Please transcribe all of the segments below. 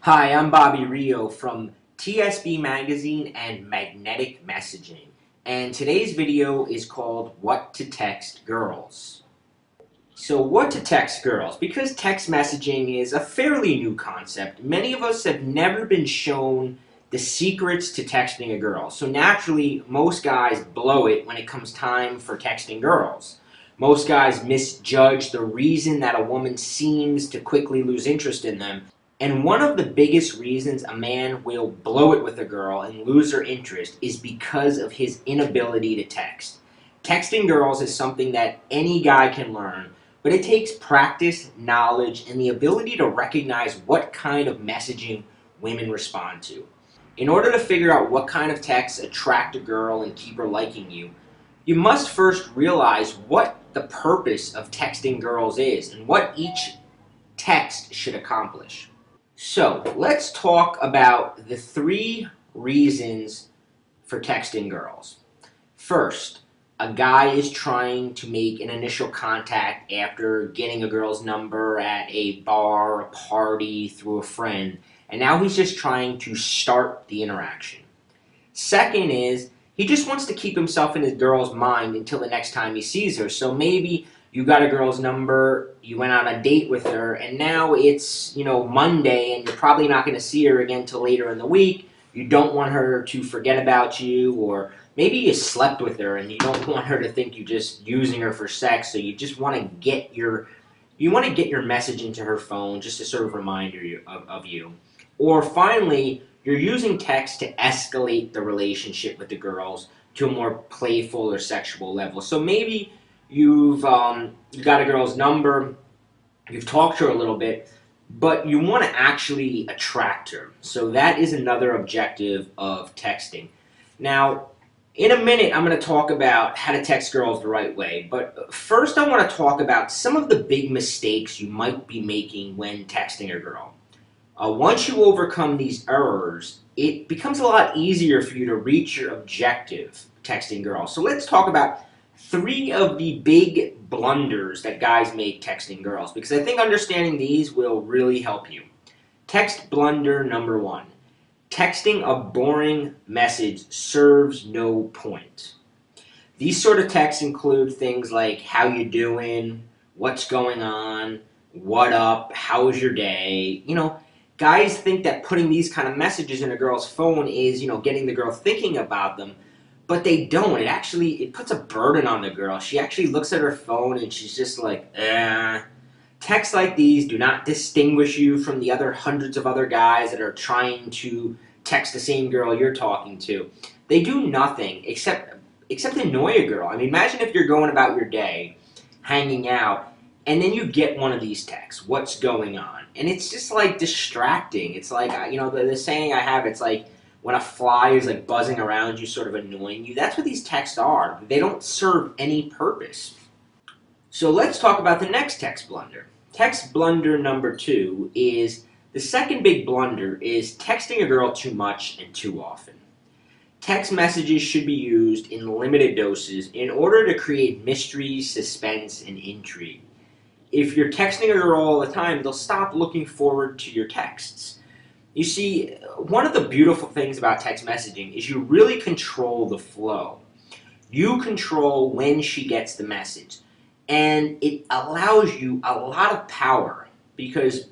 Hi, I'm Bobby Rio from TSB Magazine and Magnetic Messaging, and today's video is called What to Text Girls. So what to text girls? Because text messaging is a fairly new concept, many of us have never been shown the secrets to texting a girl. So naturally, most guys blow it when it comes time for texting girls. Most guys misjudge the reason that a woman seems to quickly lose interest in them. And one of the biggest reasons a man will blow it with a girl and lose her interest is because of his inability to text. Texting girls is something that any guy can learn, but it takes practice, knowledge, and the ability to recognize what kind of messaging women respond to. In order to figure out what kind of texts attract a girl and keep her liking you, you must first realize what the purpose of texting girls is and what each text should accomplish. So, let's talk about the 3 reasons for texting girls. First, a guy is trying to make an initial contact after getting a girl's number at a bar, a party, through a friend, and now he's just trying to start the interaction. Second is, he just wants to keep himself in his girl's mind until the next time he sees her. So maybe you got a girl's number, you went on a date with her, and now it's, Monday, and you're probably not going to see her again till later in the week. You don't want her to forget about you, or maybe you slept with her and you don't want her to think you're just using her for sex, so you just want to get your message into her phone just to sort of remind her of you. Or finally, you're using text to escalate the relationship with the girls to a more playful or sexual level. So maybe you got a girl's number, you've talked to her a little bit, but you want to actually attract her. So that is another objective of texting. Now, in a minute, I'm going to talk about how to text girls the right way. But first, I want to talk about some of the big mistakes you might be making when texting a girl. Once you overcome these errors, it becomes a lot easier for you to reach your objective texting girls. So let's talk about 3 of the big blunders that guys make texting girls, because I think understanding these will really help you. Text blunder number 1. Texting a boring message serves no point. These sort of texts include things like, how you doing, what's going on, what up, how was your day. Guys think that putting these kind of messages in a girl's phone is, getting the girl thinking about them, but they don't. It puts a burden on the girl. She actually looks at her phone and she's just like, eh. Texts like these do not distinguish you from the other hundreds of other guys that are trying to text the same girl you're talking to. They do nothing except annoy a girl. I mean, imagine if you're going about your day, hanging out, and then you get one of these texts, what's going on? And it's just like distracting. It's like, the saying I have, it's like when a fly is like buzzing around you, sort of annoying you. That's what these texts are. They don't serve any purpose. So let's talk about the next text blunder. Text blunder number 2 is, the second big blunder is texting a girl too much and too often. Text messages should be used in limited doses in order to create mystery, suspense, and intrigue. If you're texting a girl all the time, they'll stop looking forward to your texts. You see, one of the beautiful things about text messaging is you really control the flow. You control when she gets the message. And it allows you a lot of power because,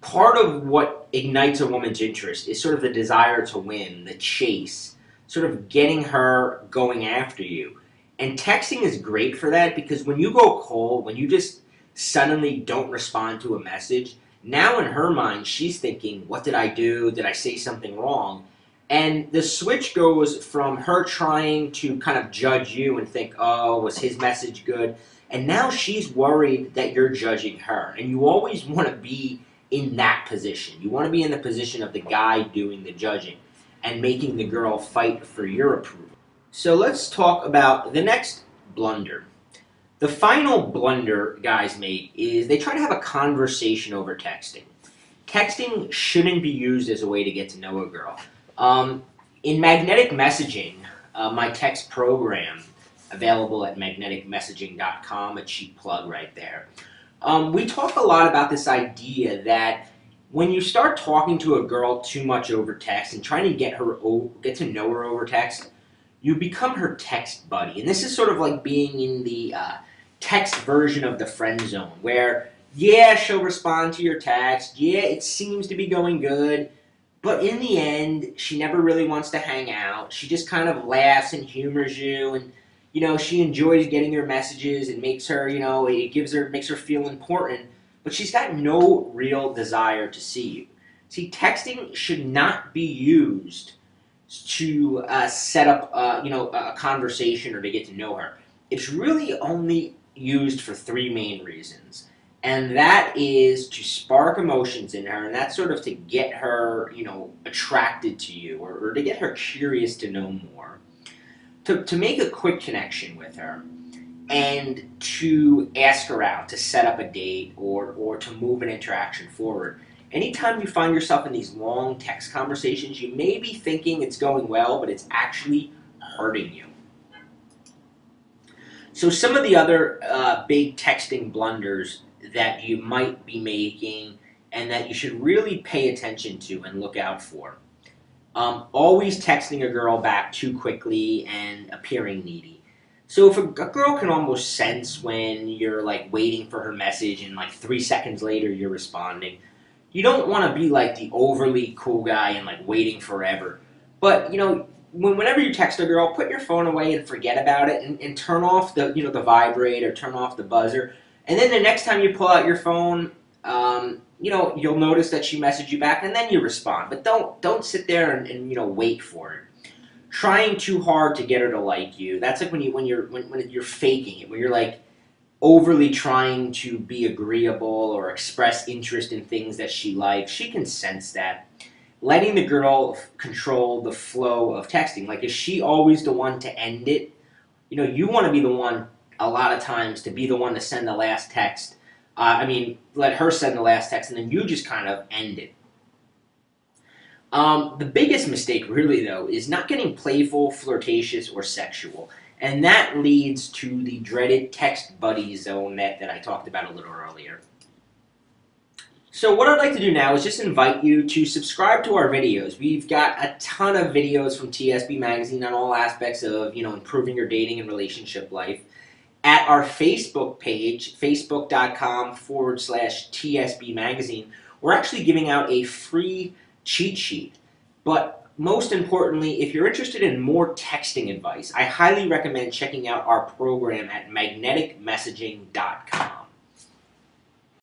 part of what ignites a woman's interest is sort of the desire to win, the chase, sort of getting her going after you. And texting is great for that because when you go cold, when you just suddenly don't respond to a message, now in her mind, she's thinking, what did I do? Did I say something wrong? And the switch goes from her trying to kind of judge you and think, oh, was his message good? And now she's worried that you're judging her. And you always want to be in that position. You want to be in the position of the guy doing the judging and making the girl fight for your approval. So let's talk about the next blunder. The final blunder guys make is they try to have a conversation over texting. Texting shouldn't be used as a way to get to know a girl. In magnetic messaging, my text program, available at magneticmessaging.com, a cheap plug right there, We talk a lot about this idea that when you start talking to a girl too much over text and trying to get to know her over text, you become her text buddy. And this is sort of like being in the text version of the friend zone, where, yeah, she'll respond to your text, yeah, it seems to be going good, but in the end, she never really wants to hang out. She just kind of laughs and humors you, and she enjoys getting your messages and makes her, makes her feel important, but she's got no real desire to see you. See, texting should not be used to set up, a conversation or to get to know her. It's really only used for three main reasons. And that is to spark emotions in her, and that's sort of to get her, attracted to you, or to get her curious to know more, to make a quick connection with her, and to ask her out, to set up a date, or to move an interaction forward. Anytime you find yourself in these long text conversations, you may be thinking it's going well, but it's actually hurting you. So some of the other big texting blunders that you might be making and that you should really pay attention to and look out for. Always texting a girl back too quickly and appearing needy. So if a girl can almost sense when you're like waiting for her message and like 3 seconds later you're responding, you don't want to be like the overly cool guy and like waiting forever. But whenever you text a girl, put your phone away and forget about it, and turn off the the vibrate, or turn off the buzzer. And then the next time you pull out your phone, you'll notice that she messaged you back, and then you respond. But don't sit there and wait for it. Trying too hard to get her to like you. That's like when you're faking it, when you're like overly trying to be agreeable or express interest in things that she likes. She can sense that. Letting the girl control the flow of texting. Like, is she always the one to end it? You want to be the one, a lot of times, to be the one to send the last text. Let her send the last text, and then you just kind of end it. The biggest mistake, really, though, is not getting playful, flirtatious, or sexual. And that leads to the dreaded text buddy zone that I talked about a little earlier. So what I'd like to do now is just invite you to subscribe to our videos. We've got a ton of videos from TSB Magazine on all aspects of, improving your dating and relationship life. At our Facebook page, facebook.com/TSB Magazine, we're actually giving out a free cheat sheet. But most importantly, if you're interested in more texting advice, I highly recommend checking out our program at magneticmessaging.com.